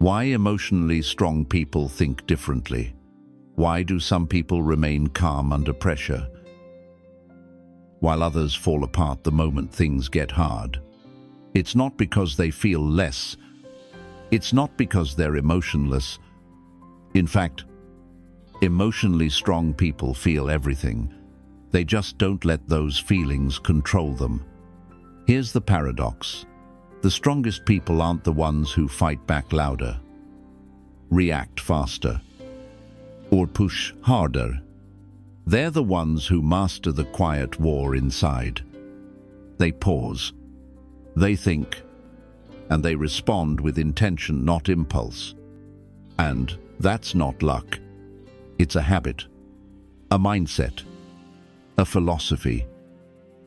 Why emotionally strong people think differently? Why do some people remain calm under pressure, while others fall apart the moment things get hard? It's not because they feel less. It's not because they're emotionless. In fact, emotionally strong people feel everything. They just don't let those feelings control them. Here's the paradox. The strongest people aren't the ones who fight back louder, react faster, or push harder. They're the ones who master the quiet war inside. They pause, they think, and they respond with intention, not impulse. And that's not luck. It's a habit, a mindset, a philosophy.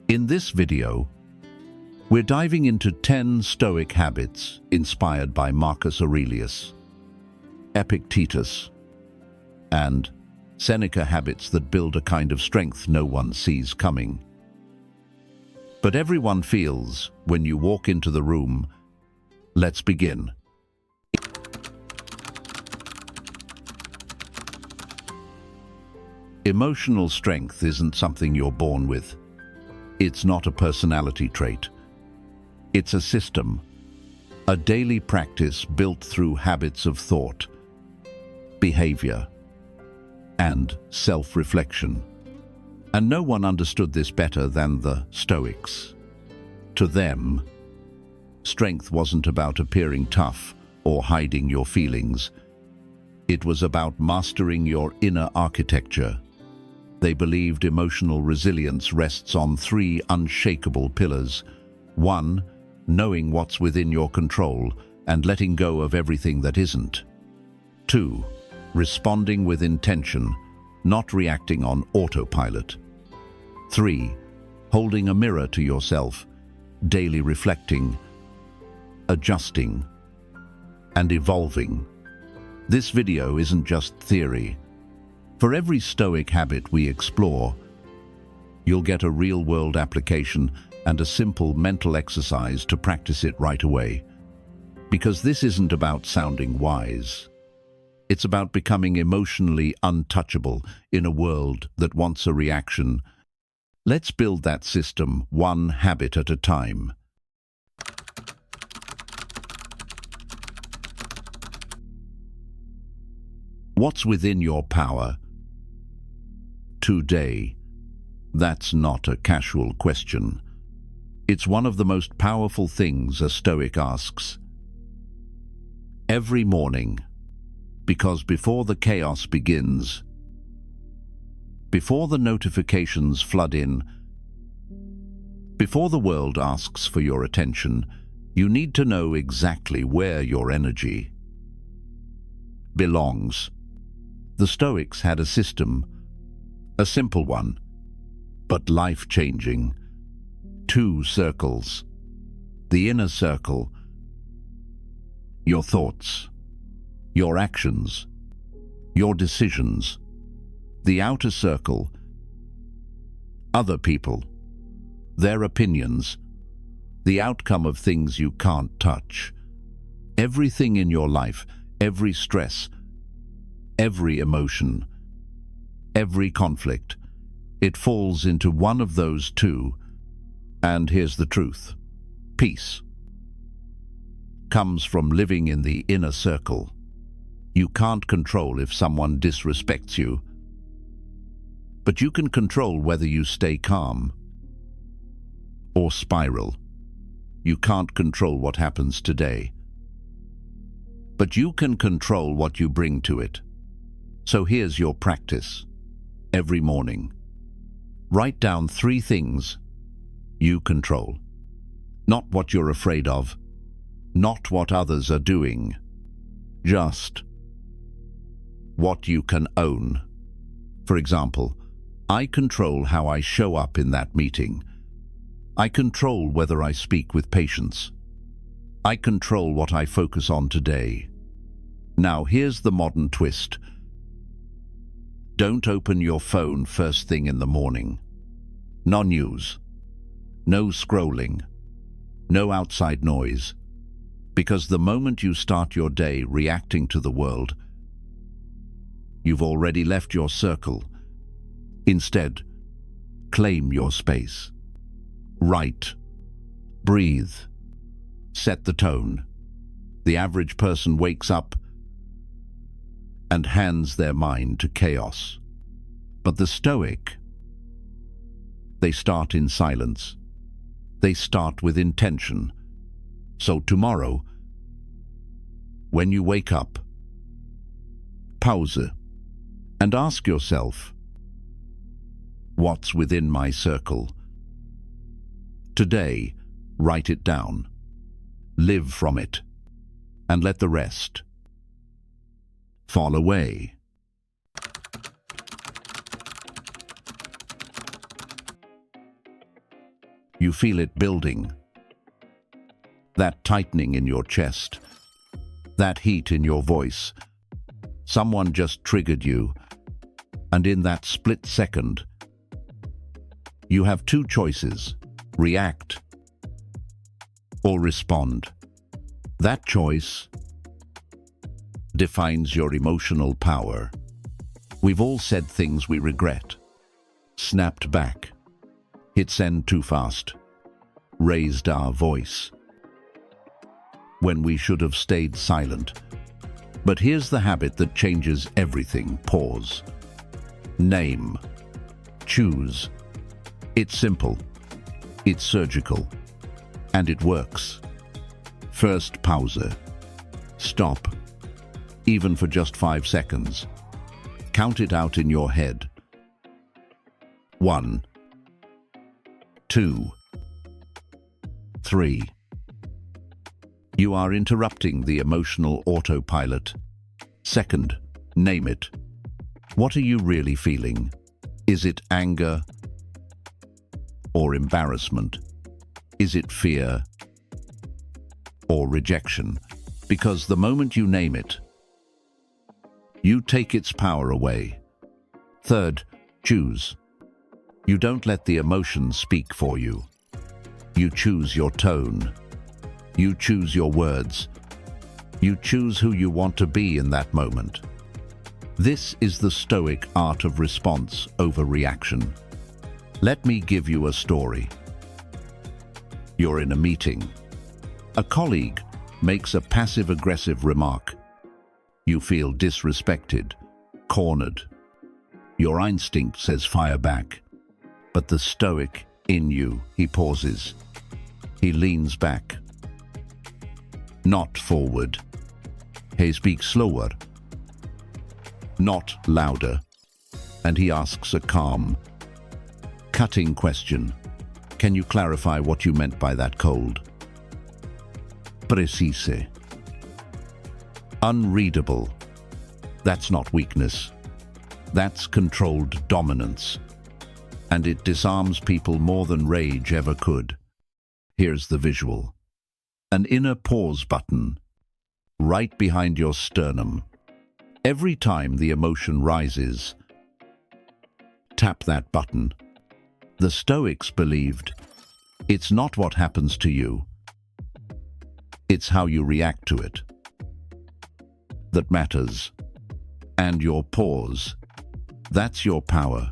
In this video, we're diving into 10 Stoic habits inspired by Marcus Aurelius, Epictetus, and Seneca, habits that build a kind of strength no one sees coming, but everyone feels when you walk into the room. Let's begin. Emotional strength isn't something you're born with. It's not a personality trait. It's a system, a daily practice built through habits of thought, behavior, and self-reflection. And no one understood this better than the Stoics. To them, strength wasn't about appearing tough or hiding your feelings. It was about mastering your inner architecture. They believed emotional resilience rests on 3 unshakable pillars. 1, knowing what's within your control and letting go of everything that isn't. 2, responding with intention, not reacting on autopilot. 3, holding a mirror to yourself, daily reflecting, adjusting, and evolving. This video isn't just theory. For every Stoic habit we explore, you'll get a real-world application and a simple mental exercise to practice it right away. Because this isn't about sounding wise. It's about becoming emotionally untouchable in a world that wants a reaction. Let's build that system one habit at a time. What's within your power today? That's not a casual question. It's one of the most powerful things a Stoic asks every morning, because before the chaos begins, before the notifications flood in, before the world asks for your attention, you need to know exactly where your energy belongs. The Stoics had a system, a simple one, but life-changing. 2 circles. The inner circle, your thoughts, your actions, your decisions. The outer circle, other people, their opinions, the outcome of things you can't touch. Everything in your life, every stress, every emotion, every conflict, it falls into one of those 2. And here's the truth. Peace comes from living in the inner circle. You can't control if someone disrespects you, but you can control whether you stay calm or spiral. You can't control what happens today, but you can control what you bring to it. So here's your practice. Every morning, write down 3 things you control. Not what you're afraid of, not what others are doing, just what you can own. For example, I control how I show up in that meeting. I control whether I speak with patience. I control what I focus on today. Now here's the modern twist. Don't open your phone first thing in the morning. No news. No scrolling, no outside noise. Because the moment you start your day reacting to the world, you've already left your circle. Instead, claim your space. Write. Breathe. Set the tone. The average person wakes up and hands their mind to chaos. But the Stoic, they start in silence. They start with intention. So tomorrow, when you wake up, pause and ask yourself, what's within my circle? Today, write it down. Live from it, and let the rest fall away. You feel it building. That tightening in your chest, that heat in your voice. Someone just triggered you, and in that split second, you have two choices: react or respond. That choice defines your emotional power. We've all said things we regret, snapped back, hit send too fast, raised our voice when we should have stayed silent. But here's the habit that changes everything. Pause. Name. Choose. It's simple. It's surgical. And it works. First, pause. Stop. Even for just 5 seconds. Count it out in your head. 1, 2, 3. You are interrupting the emotional autopilot. Second, name it. What are you really feeling? Is it anger or embarrassment? Is it fear or rejection? Because the moment you name it, you take its power away. Third, choose. You don't let the emotions speak for you. You choose your tone. You choose your words. You choose who you want to be in that moment. This is the Stoic art of response over reaction. Let me give you a story. You're in a meeting. A colleague makes a passive-aggressive remark. You feel disrespected, cornered. Your instinct says fire back. But the Stoic in you, he pauses. He leans back. Not forward. He speaks slower, not louder, and he asks a calm, cutting question. Can you clarify what you meant by that cold? Precise. Unreadable. That's not weakness. That's controlled dominance. And it disarms people more than rage ever could. Here's the visual. An inner pause button, right behind your sternum. Every time the emotion rises, tap that button. The Stoics believed, it's not what happens to you, it's how you react to it that matters. And your pause, that's your power.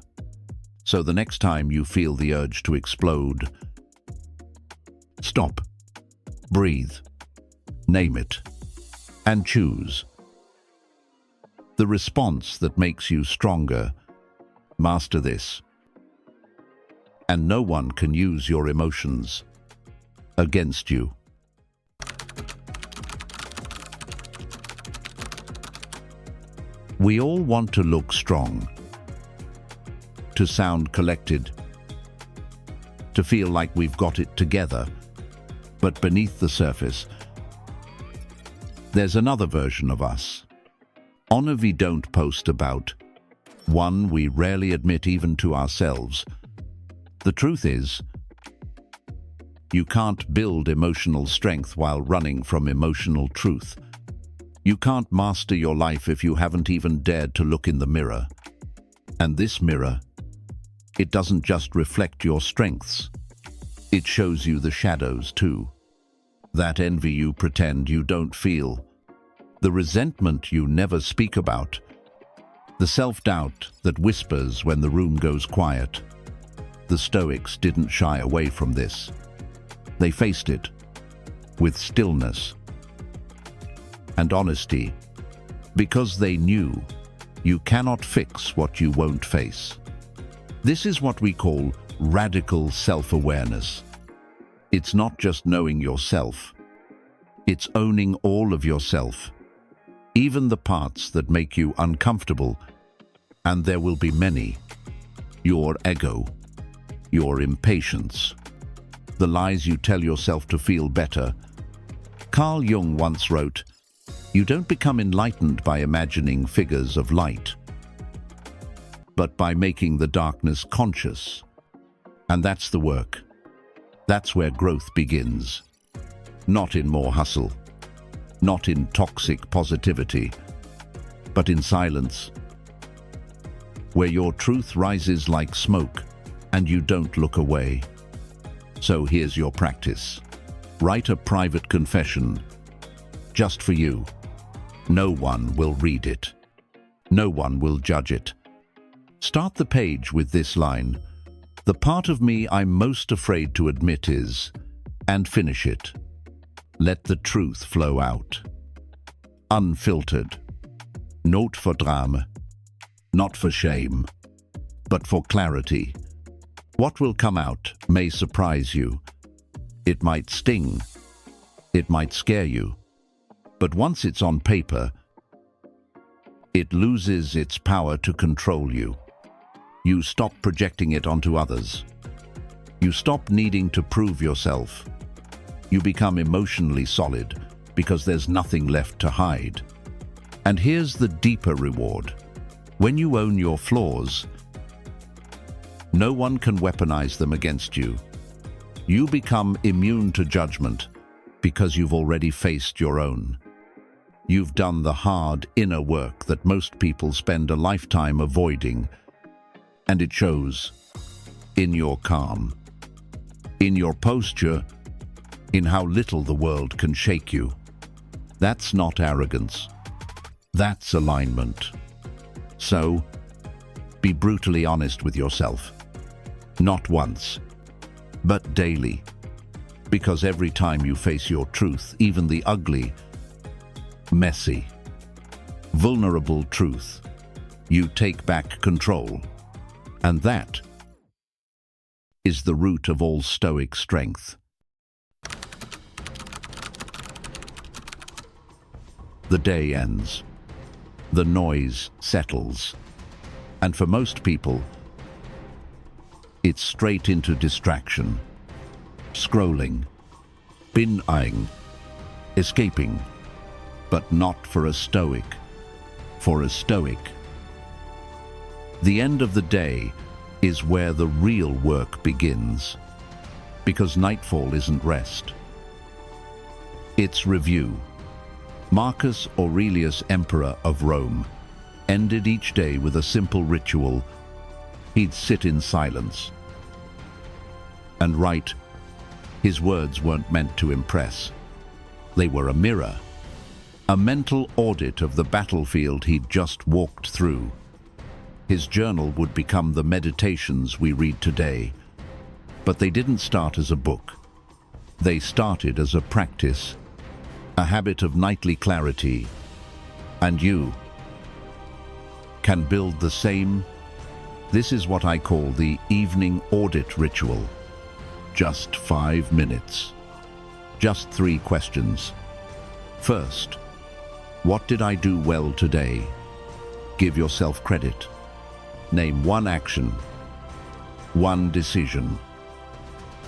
So the next time you feel the urge to explode, stop. Breathe, name it, and choose. The response that makes you stronger. Master this. And no one can use your emotions against you. We all want to look strong, to sound collected, to feel like we've got it together. But beneath the surface, there's another version of us. Honor we don't post about. One we rarely admit even to ourselves. The truth is, you can't build emotional strength while running from emotional truth. You can't master your life if you haven't even dared to look in the mirror. And this mirror, it doesn't just reflect your strengths. It shows you the shadows too. that envy you pretend you don't feel, the resentment you never speak about, the self-doubt that whispers when the room goes quiet. The Stoics didn't shy away from this. They faced it with stillness and honesty, because they knew you cannot fix what you won't face. This is what we call radical self-awareness. It's not just knowing yourself. It's owning all of yourself, even the parts that make you uncomfortable, and there will be many. Your ego, your impatience, the lies you tell yourself to feel better. Carl Jung once wrote, "You don't become enlightened by imagining figures of light, but by making the darkness conscious." And that's the work. That's where growth begins. Not in more hustle, not in toxic positivity, but in silence, where your truth rises like smoke and you don't look away. So here's your practice. Write a private confession, just for you. No one will read it. No one will judge it. Start the page with this line: "The part of me I'm most afraid to admit is," and finish it. Let the truth flow out. Unfiltered. Not for drama, not for shame, but for clarity. What will come out may surprise you. It might sting. It might scare you. But once it's on paper, it loses its power to control you. You stop projecting it onto others. You stop needing to prove yourself. You become emotionally solid because there's nothing left to hide. And here's the deeper reward. When you own your flaws, no one can weaponize them against you. You become immune to judgment because you've already faced your own. You've done the hard inner work that most people spend a lifetime avoiding, and it shows in your calm, in your posture, in how little the world can shake you. That's not arrogance. That's alignment. So, be brutally honest with yourself. Not once, but daily. Because every time you face your truth, even the ugly, messy, vulnerable truth, you take back control. And that is the root of all Stoic strength. The day ends. The noise settles. And for most people, it's straight into distraction. Scrolling, bin-eyeing, escaping. But not for a Stoic. For a Stoic, the end of the day is where the real work begins. Because nightfall isn't rest. It's review. Marcus Aurelius, Emperor of Rome, ended each day with a simple ritual. He'd sit in silence and write. His words weren't meant to impress. They were a mirror, a mental audit of the battlefield he'd just walked through. His journal would become the meditations we read today. But they didn't start as a book. They started as a practice, a habit of nightly clarity. And you can build the same. This is what I call the evening audit ritual. Just 5 minutes. Just 3 questions. First, what did I do well today? Give yourself credit. Name one action, one decision,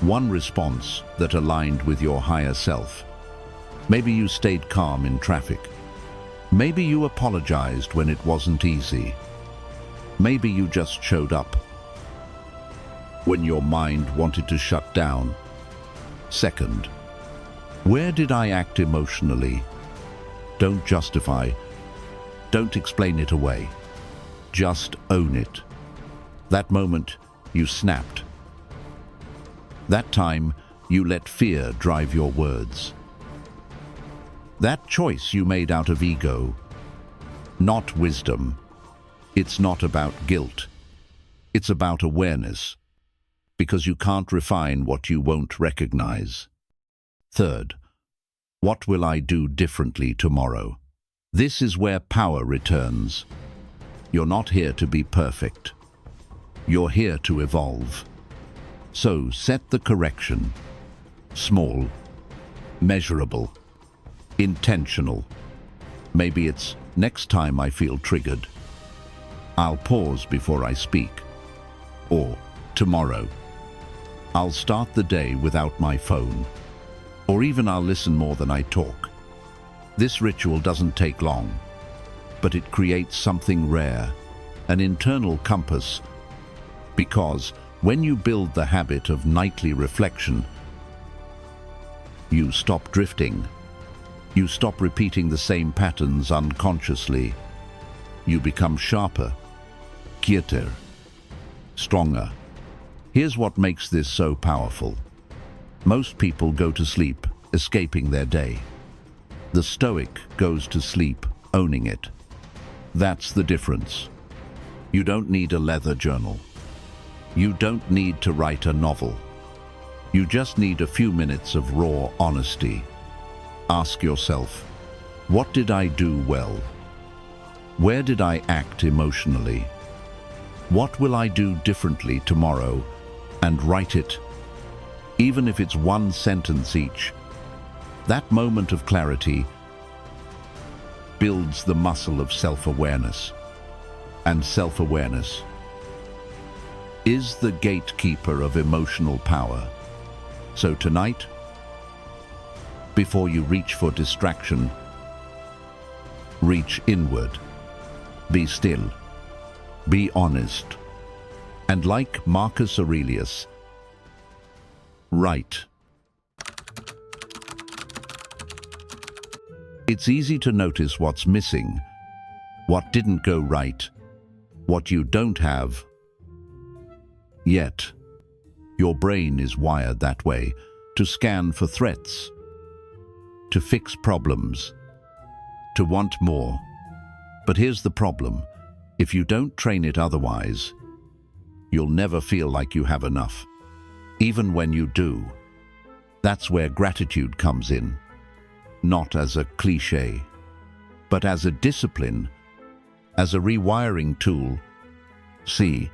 one response that aligned with your higher self. Maybe you stayed calm in traffic. Maybe you apologized when it wasn't easy. Maybe you just showed up when your mind wanted to shut down. Second, where did I act emotionally? Don't justify. Don't explain it away. Just own it. That moment, you snapped. That time, you let fear drive your words. That choice you made out of ego, not wisdom. It's not about guilt. It's about awareness, because you can't refine what you won't recognize. Third, what will I do differently tomorrow? This is where power returns. You're not here to be perfect. You're here to evolve. So set the correction. Small, measurable, intentional. Maybe it's next time I feel triggered, I'll pause before I speak. Or tomorrow, I'll start the day without my phone. Or even I'll listen more than I talk. This ritual doesn't take long, but it creates something rare, an internal compass, because when you build the habit of nightly reflection, you stop drifting. You stop repeating the same patterns unconsciously. You become sharper, quieter, stronger. Here's what makes this so powerful. Most people go to sleep escaping their day. The Stoic goes to sleep owning it. That's the difference. You don't need a leather journal. You don't need to write a novel. You just need a few minutes of raw honesty. Ask yourself, what did I do well? Where did I act emotionally? What will I do differently tomorrow? And write it, even if it's one sentence each. That moment of clarity builds the muscle of self-awareness. And self-awareness is the gatekeeper of emotional power. So tonight, before you reach for distraction, reach inward. Be still. Be honest. And like Marcus Aurelius, write. It's easy to notice what's missing, what didn't go right, what you don't have. Yet, your brain is wired that way, to scan for threats, to fix problems, to want more. But here's the problem. If you don't train it otherwise, you'll never feel like you have enough. Even when you do. That's where gratitude comes in. Not as a cliché, but as a discipline, as a rewiring tool. See,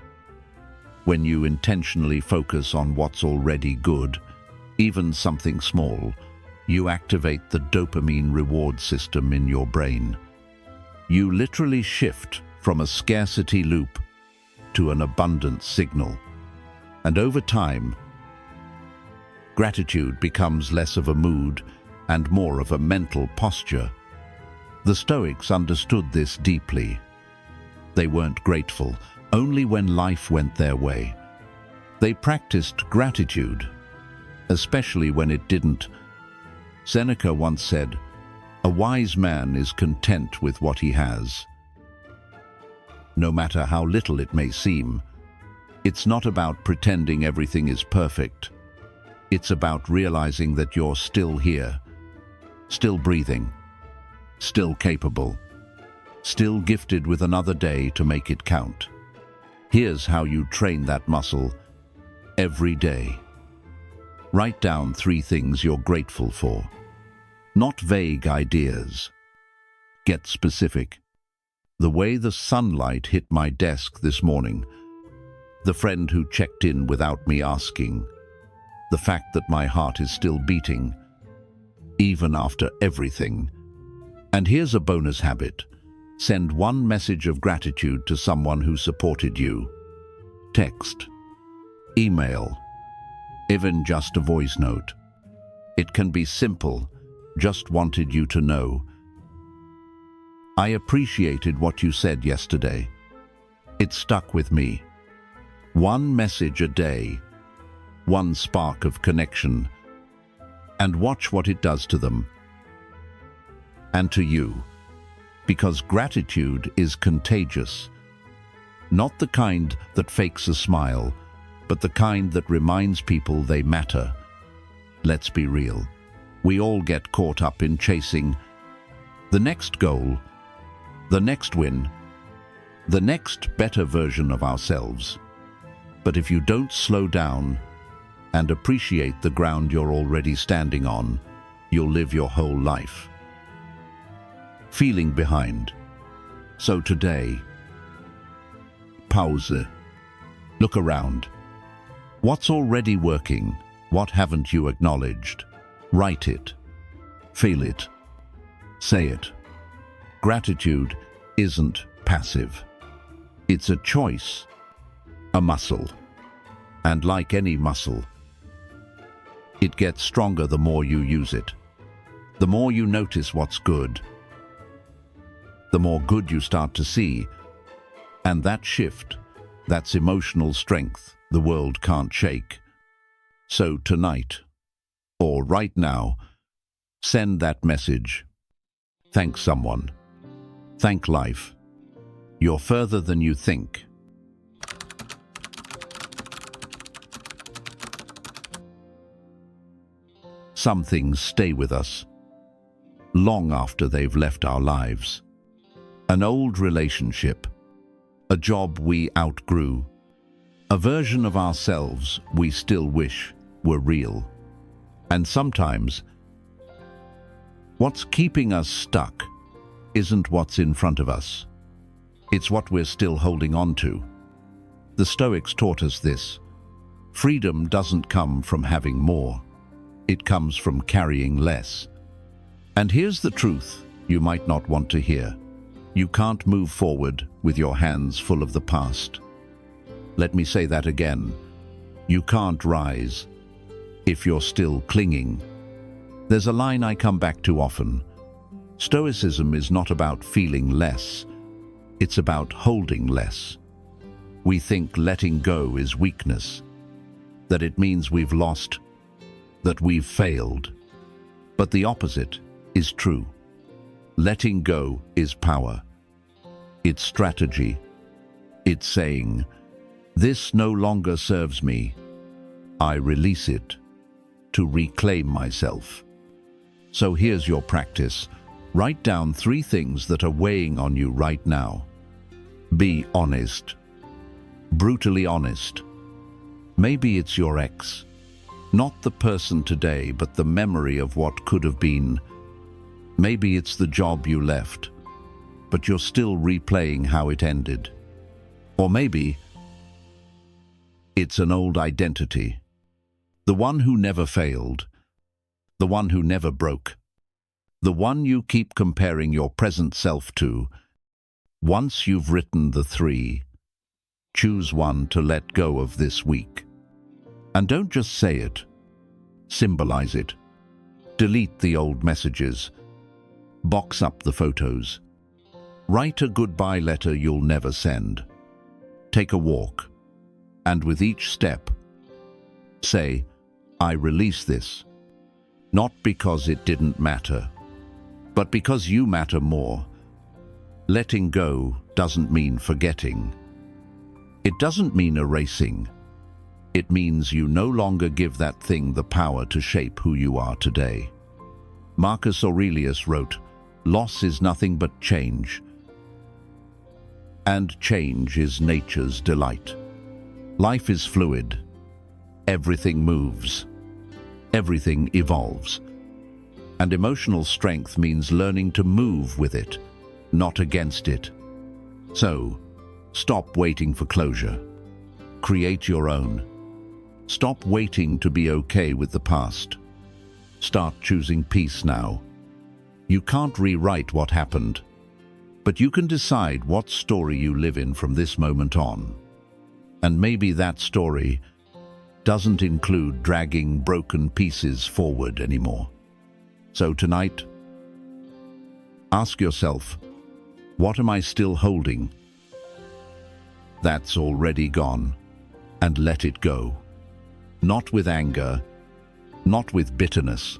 when you intentionally focus on what's already good, even something small, you activate the dopamine reward system in your brain. You literally shift from a scarcity loop to an abundance signal. And over time, gratitude becomes less of a mood and more of a mental posture. The Stoics understood this deeply. They weren't grateful only when life went their way. They practiced gratitude, especially when it didn't. Seneca once said, "A wise man is content with what he has." No matter how little it may seem, it's not about pretending everything is perfect. It's about realizing that you're still here, still breathing, still capable, still gifted with another day to make it count. Here's how you train that muscle every day. Write down 3 things you're grateful for. Not vague ideas. Get specific. The way the sunlight hit my desk this morning. The friend who checked in without me asking. The fact that my heart is still beating, even after everything. And here's a bonus habit. Send 1 message of gratitude to someone who supported you. Text, email, even just a voice note. It can be simple, just wanted you to know. I appreciated what you said yesterday. It stuck with me. 1 message a day, 1 spark of connection, and watch what it does to them. And to you. Because gratitude is contagious. Not the kind that fakes a smile, but the kind that reminds people they matter. Let's be real. We all get caught up in chasing the next goal, the next win, the next better version of ourselves. But if you don't slow down and appreciate the ground you're already standing on, you'll live your whole life feeling behind. So today, pause. Look around. What's already working? What haven't you acknowledged? Write it. Feel it. Say it. Gratitude isn't passive. It's a choice, a muscle. And like any muscle, it gets stronger the more you use it. The more you notice what's good, the more good you start to see. And that shift, that's emotional strength the world can't shake. So tonight, or right now, send that message. Thank someone. Thank life. You're further than you think. Some things stay with us long after they've left our lives. An old relationship, a job we outgrew, a version of ourselves we still wish were real. And sometimes, what's keeping us stuck isn't what's in front of us. It's what we're still holding on to. The Stoics taught us this. Freedom doesn't come from having more. It comes from carrying less. And here's the truth you might not want to hear. You can't move forward with your hands full of the past. Let me say that again. You can't rise if you're still clinging. There's a line I come back to often. Stoicism is not about feeling less. It's about holding less. We think letting go is weakness, that it means we've lost, that we've failed. But the opposite is true. Letting go is power. It's strategy. It's saying, this no longer serves me. I release it to reclaim myself. So here's your practice. Write down 3 things that are weighing on you right now. Be honest. Brutally honest. Maybe it's your ex. Not the person today, but the memory of what could have been. Maybe it's the job you left, but you're still replaying how it ended. Or maybe it's an old identity. The one who never failed. The one who never broke. The one you keep comparing your present self to. Once you've written the 3, choose one to let go of this week. And don't just say it. Symbolize it. Delete the old messages. Box up the photos. Write a goodbye letter you'll never send. Take a walk. And with each step, say, I release this. Not because it didn't matter, but because you matter more. Letting go doesn't mean forgetting. It doesn't mean erasing. It means you no longer give that thing the power to shape who you are today. Marcus Aurelius wrote, loss is nothing but change, and change is nature's delight. Life is fluid. Everything moves. Everything evolves. And emotional strength means learning to move with it, not against it. So, stop waiting for closure. Create your own. Stop waiting to be okay with the past. Start choosing peace now. You can't rewrite what happened, but you can decide what story you live in from this moment on. And maybe that story doesn't include dragging broken pieces forward anymore. So tonight, ask yourself, what am I still holding? That's already gone, and let it go. Not with anger, not with bitterness,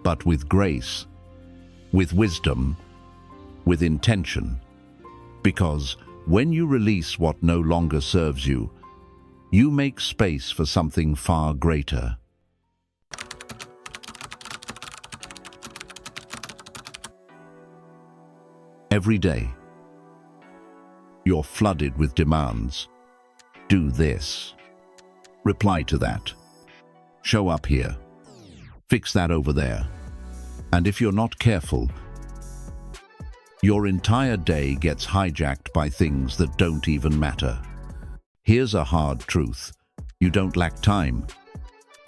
but with grace, with wisdom, with intention. Because when you release what no longer serves you, you make space for something far greater. Every day, you're flooded with demands. Do this. Reply to that. Show up here. Fix that over there. And if you're not careful, your entire day gets hijacked by things that don't even matter. Here's a hard truth. You don't lack time.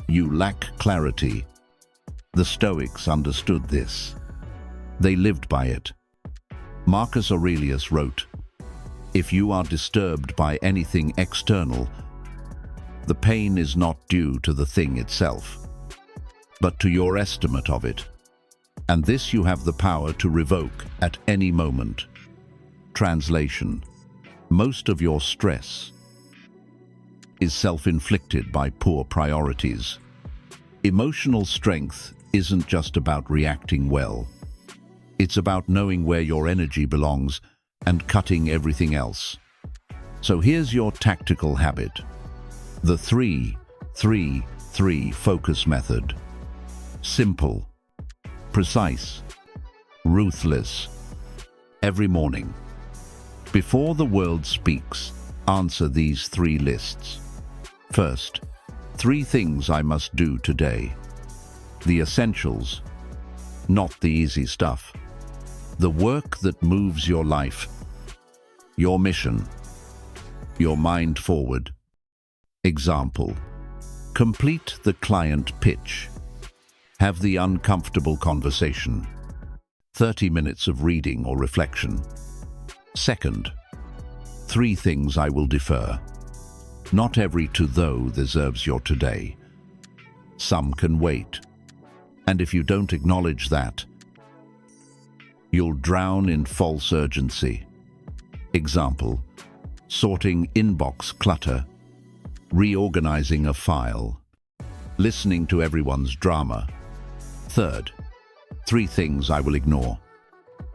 You lack clarity. The Stoics understood this. They lived by it. Marcus Aurelius wrote, "If you are disturbed by anything external, the pain is not due to the thing itself, but to your estimate of it. And this you have the power to revoke at any moment." Translation: most of your stress is self-inflicted by poor priorities. Emotional strength isn't just about reacting well. It's about knowing where your energy belongs and cutting everything else. So here's your tactical habit. The 3-3-3 focus method. Simple, precise, ruthless. Every morning, before the world speaks, answer these 3 lists. First, 3 things I must do today. The essentials, not the easy stuff. The work that moves your life, your mission, your mind forward. Example: complete the client pitch. Have the uncomfortable conversation. 30 minutes of reading or reflection. Second, 3 things I will defer. Not every to-do deserves your today. Some can wait. And if you don't acknowledge that, you'll drown in false urgency. Example: sorting inbox clutter, reorganizing a file, listening to everyone's drama. Third, 3 things I will ignore.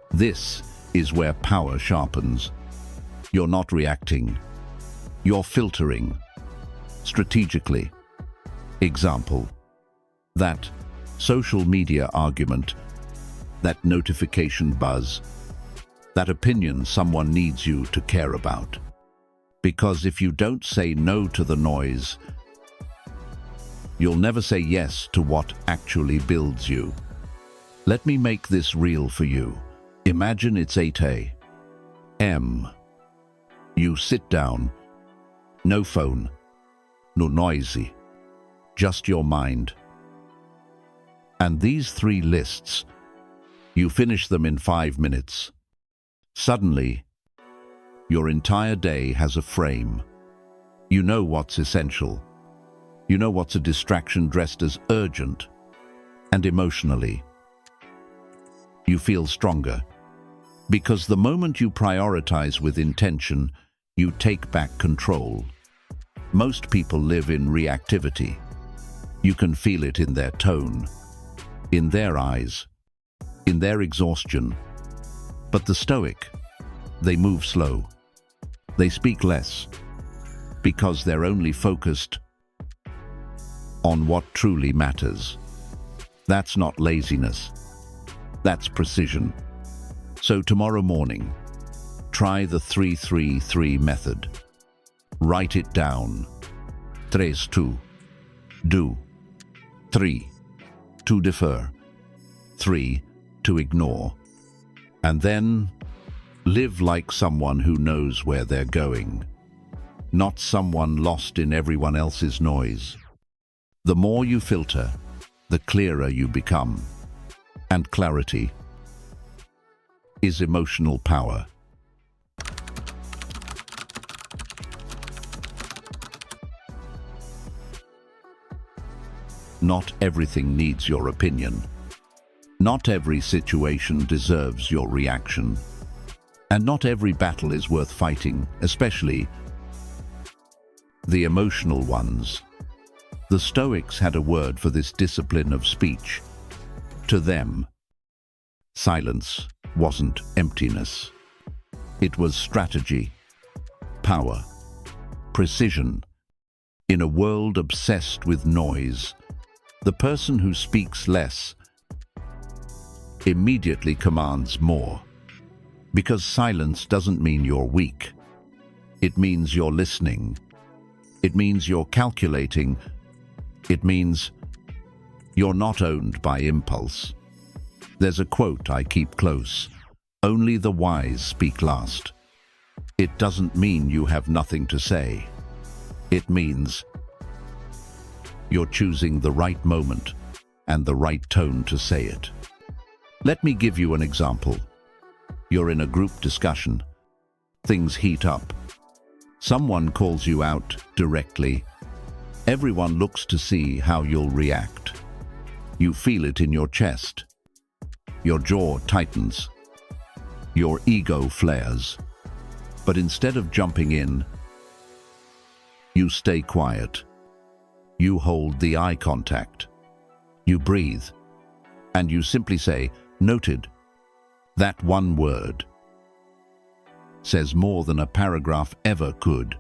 This is where power sharpens. You're not reacting. You're filtering strategically. Example: that social media argument, that notification buzz, that opinion someone needs you to care about. Because if you don't say no to the noise, you'll never say yes to what actually builds you. Let me make this real for you. Imagine it's 8 a.m. You sit down, no phone, no noisy, just your mind. And these 3 lists, you finish them in 5 minutes. Suddenly, your entire day has a frame. You know what's essential. You know what's a distraction dressed as urgent. And emotionally, you feel stronger. Because the moment you prioritize with intention, you take back control. Most people live in reactivity. You can feel it in their tone, in their eyes, in their exhaustion. But the Stoic, they move slow. They speak less, because they're only focused on what truly matters. That's not laziness. That's precision. So tomorrow morning, try the 3-3-3 method. Write it down. 3-2. Do. 3. To defer. 3. To ignore. And then live like someone who knows where they're going, not someone lost in everyone else's noise. The more you filter, the clearer you become. And clarity is emotional power. Not everything needs your opinion. Not every situation deserves your reaction. And not every battle is worth fighting, especially the emotional ones. The Stoics had a word for this discipline of speech. To them, silence wasn't emptiness. It was strategy, power, precision. In a world obsessed with noise, the person who speaks less immediately commands more. Because silence doesn't mean you're weak. It means you're listening. It means you're calculating. It means you're not owned by impulse. There's a quote I keep close: "Only the wise speak last." It doesn't mean you have nothing to say. It means you're choosing the right moment and the right tone to say it. Let me give you an example. You're in a group discussion. Things heat up. Someone calls you out directly. Everyone looks to see how you'll react. You feel it in your chest. Your jaw tightens. Your ego flares. But instead of jumping in, you stay quiet. You hold the eye contact. You breathe. And you simply say, "Noted." That one word says more than a paragraph ever could.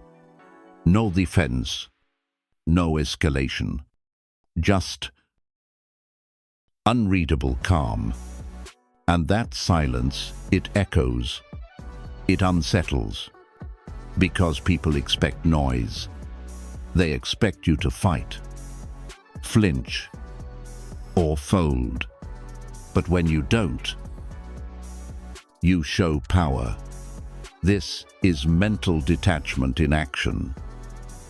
No defense, no escalation, just unreadable calm. And that silence, it echoes, it unsettles, because people expect noise. They expect you to fight, flinch, or fold. But when you don't, you show power. This is mental detachment in action.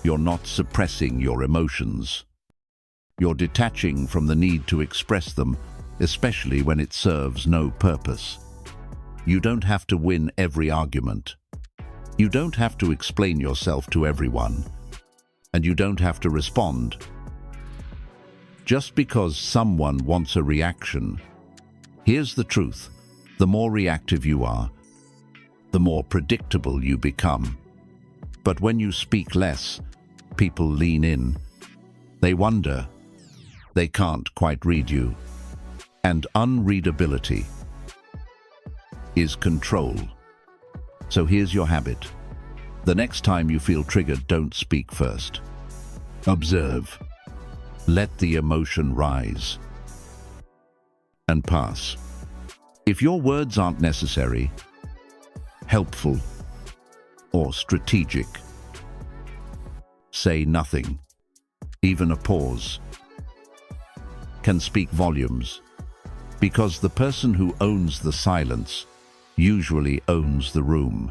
You're not suppressing your emotions. You're detaching from the need to express them, especially when it serves no purpose. You don't have to win every argument. You don't have to explain yourself to everyone. And you don't have to respond. Just because someone wants a reaction. Here's the truth. The more reactive you are, the more predictable you become. But when you speak less, people lean in. They wonder. They can't quite read you. And unreadability is control. So here's your habit. The next time you feel triggered, don't speak first. Observe. Let the emotion rise and pass. If your words aren't necessary, helpful, or strategic, say nothing. Even a pause can speak volumes, because the person who owns the silence usually owns the room.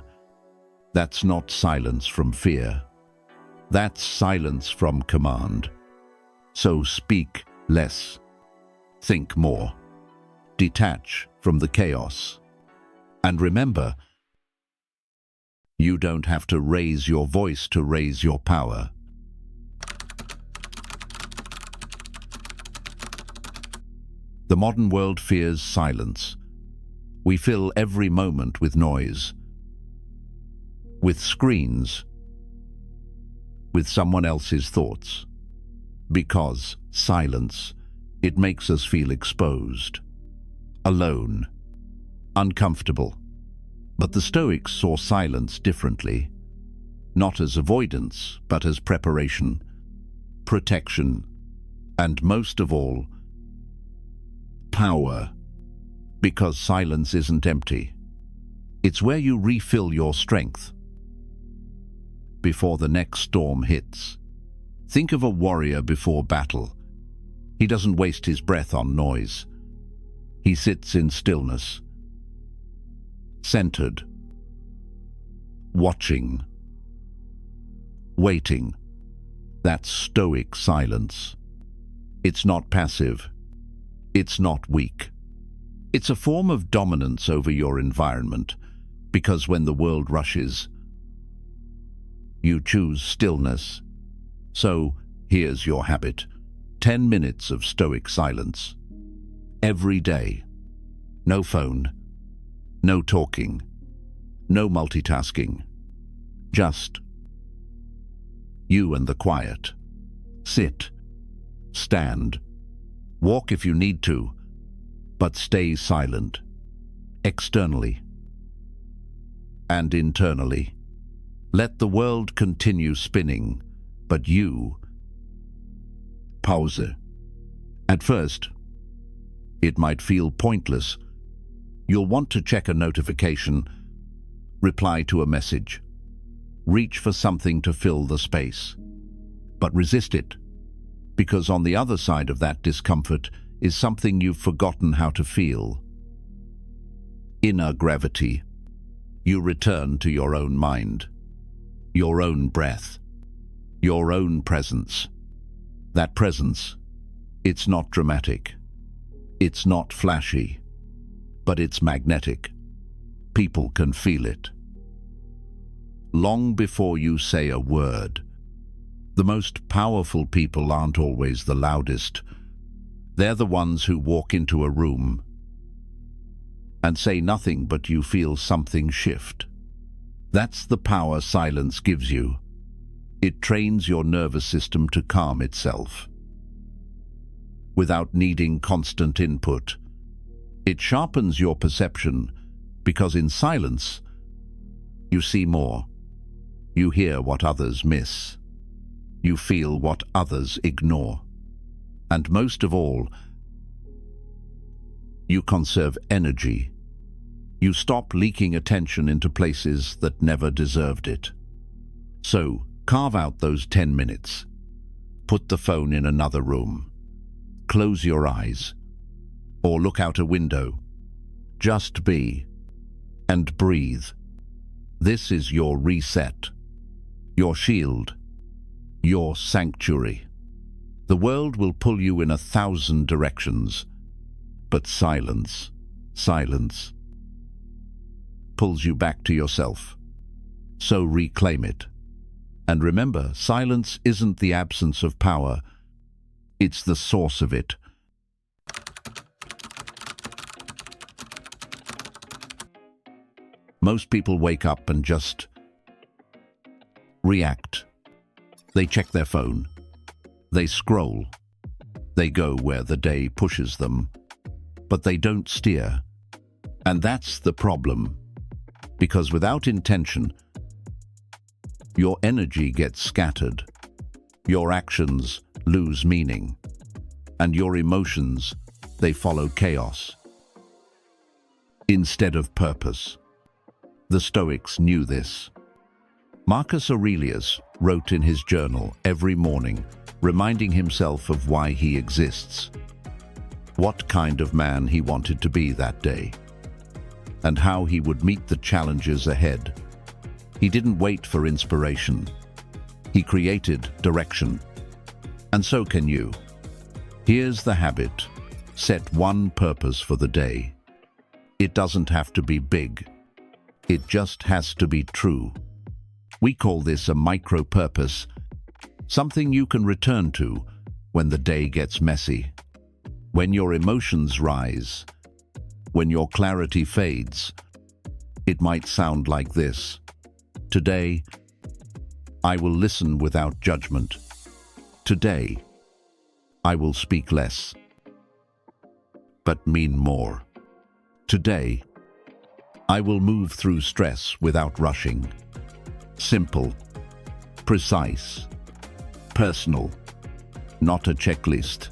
That's not silence from fear. That's silence from command. So speak less. Think more. Detach from the chaos. And remember, you don't have to raise your voice to raise your power. The modern world fears silence. We fill every moment with noise, with screens, with someone else's thoughts. Because silence, it makes us feel exposed, alone, uncomfortable. But the Stoics saw silence differently, not as avoidance, but as preparation, protection, and most of all, power. Because silence isn't empty. It's where you refill your strength before the next storm hits. Think of a warrior before battle. He doesn't waste his breath on noise. He sits in stillness, centered, watching, waiting. That's Stoic silence. It's not passive. It's not weak. It's a form of dominance over your environment, because when the world rushes, you choose stillness. So here's your habit. 10 minutes of Stoic silence. Every day. No phone. No talking. No multitasking. Just you and the quiet. Sit. Stand. Walk if you need to, but stay silent. Externally and internally. Let the world continue spinning, but you pause. At first, it might feel pointless. You'll want to check a notification, reply to a message. Reach for something to fill the space. But resist it, because on the other side of that discomfort is something you've forgotten how to feel. Inner gravity. You return to your own mind, your own breath, your own presence. That presence, it's not dramatic, it's not flashy, but it's magnetic. People can feel it. Long before you say a word. The most powerful people aren't always the loudest. They're the ones who walk into a room and say nothing, but you feel something shift. That's the power silence gives you. It trains your nervous system to calm itself without needing constant input. It sharpens your perception because in silence, you see more. You hear what others miss. You feel what others ignore. And most of all, you conserve energy. You stop leaking attention into places that never deserved it. So, carve out those 10 minutes. Put the phone in another room. Close your eyes. Or look out a window. Just be. And breathe. This is your reset. Your shield. Your sanctuary. The world will pull you in 1,000 directions. But silence, pulls you back to yourself. So reclaim it. And remember, silence isn't the absence of power. It's the source of it. Most people wake up and just react. They check their phone. They scroll. They go where the day pushes them. But they don't steer. And that's the problem. Because without intention, your energy gets scattered. Your actions lose meaning. And your emotions, they follow chaos instead of purpose. The Stoics knew this. Marcus Aurelius wrote in his journal every morning, reminding himself of why he exists, what kind of man he wanted to be that day, and how he would meet the challenges ahead. He didn't wait for inspiration. He created direction. And so can you. Here's the habit. Set one purpose for the day. It doesn't have to be big. It just has to be true. We call this a micro-purpose, something you can return to when the day gets messy, when your emotions rise, when your clarity fades. It might sound like this. Today, I will listen without judgment. Today, I will speak less, but mean more. Today, I will move through stress without rushing. Simple, precise, personal, not a checklist,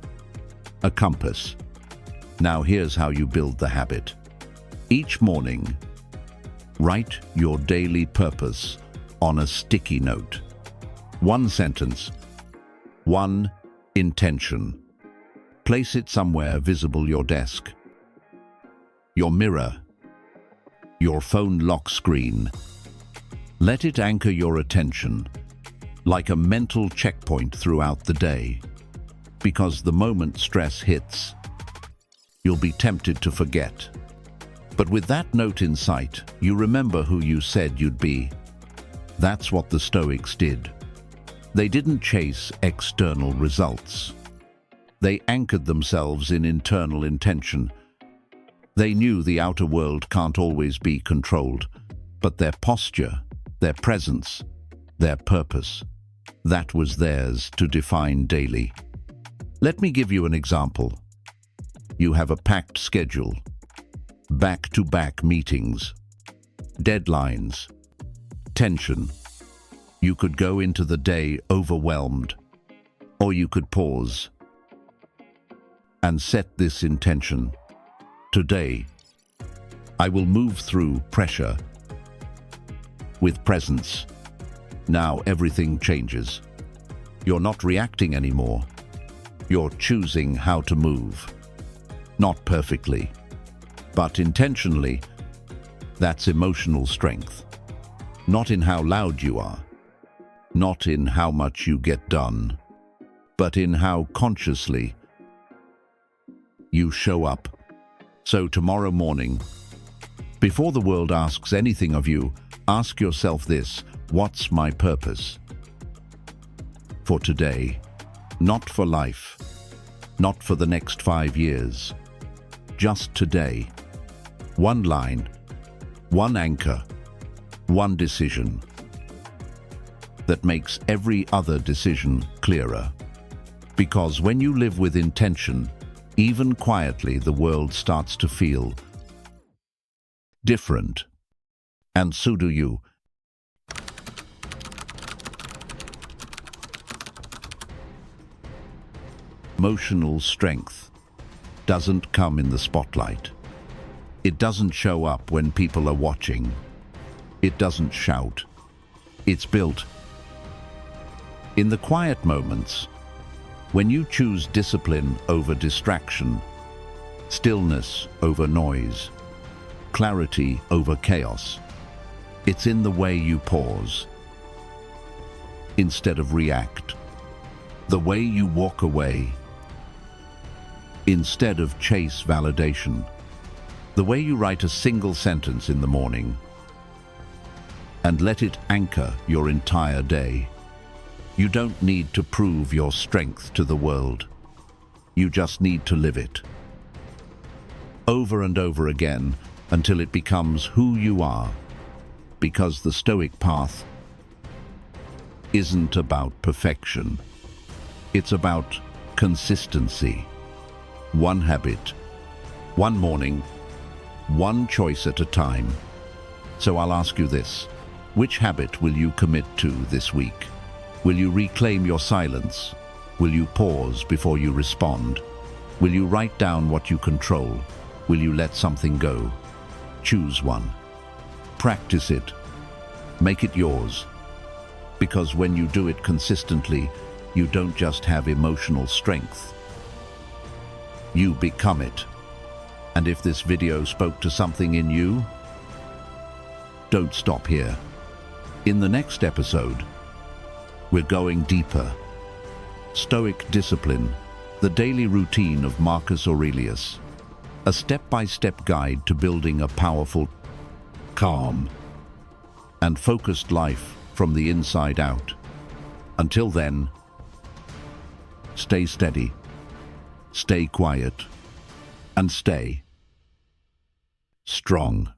a compass. Now here's how you build the habit. Each morning, write your daily purpose on a sticky note. One sentence, one intention. Place it somewhere visible: your desk, your mirror, your phone lock screen. Let it anchor your attention like a mental checkpoint throughout the day. Because the moment stress hits, you'll be tempted to forget. But with that note in sight, you remember who you said you'd be. That's what the Stoics did. They didn't chase external results. They anchored themselves in internal intention. They knew the outer world can't always be controlled, but their posture, their presence, their purpose, that was theirs to define daily. Let me give you an example. You have a packed schedule, back-to-back meetings, deadlines, tension. You could go into the day overwhelmed, or you could pause and set this intention. Today, I will move through pressure with presence. Now everything changes. You're not reacting anymore. You're choosing how to move. Not perfectly, but intentionally. That's emotional strength. Not in how loud you are, not in how much you get done, but in how consciously you show up. So tomorrow morning, before the world asks anything of you, ask yourself this: what's my purpose? For today, not for life, not for the next 5 years, just today. One line, one anchor, one decision that makes every other decision clearer. Because when you live with intention, even quietly, the world starts to feel different. And so do you. Emotional strength doesn't come in the spotlight. It doesn't show up when people are watching. It doesn't shout. It's built in the quiet moments, when you choose discipline over distraction, stillness over noise, clarity over chaos. It's in the way you pause instead of react, the way you walk away instead of chase validation, the way you write a single sentence in the morning and let it anchor your entire day. You don't need to prove your strength to the world. You just need to live it. Over and over again until it becomes who you are. Because the Stoic path isn't about perfection. It's about consistency. One habit, one morning, one choice at a time. So I'll ask you this: which habit will you commit to this week? Will you reclaim your silence? Will you pause before you respond? Will you write down what you control? Will you let something go? Choose one. Practice it. Make it yours. Because when you do it consistently, you don't just have emotional strength. You become it. And if this video spoke to something in you, don't stop here. In the next episode, we're going deeper. Stoic discipline, the daily routine of Marcus Aurelius. A step-by-step guide to building a powerful, calm, and focused life from the inside out. Until then, stay steady, stay quiet, and stay strong.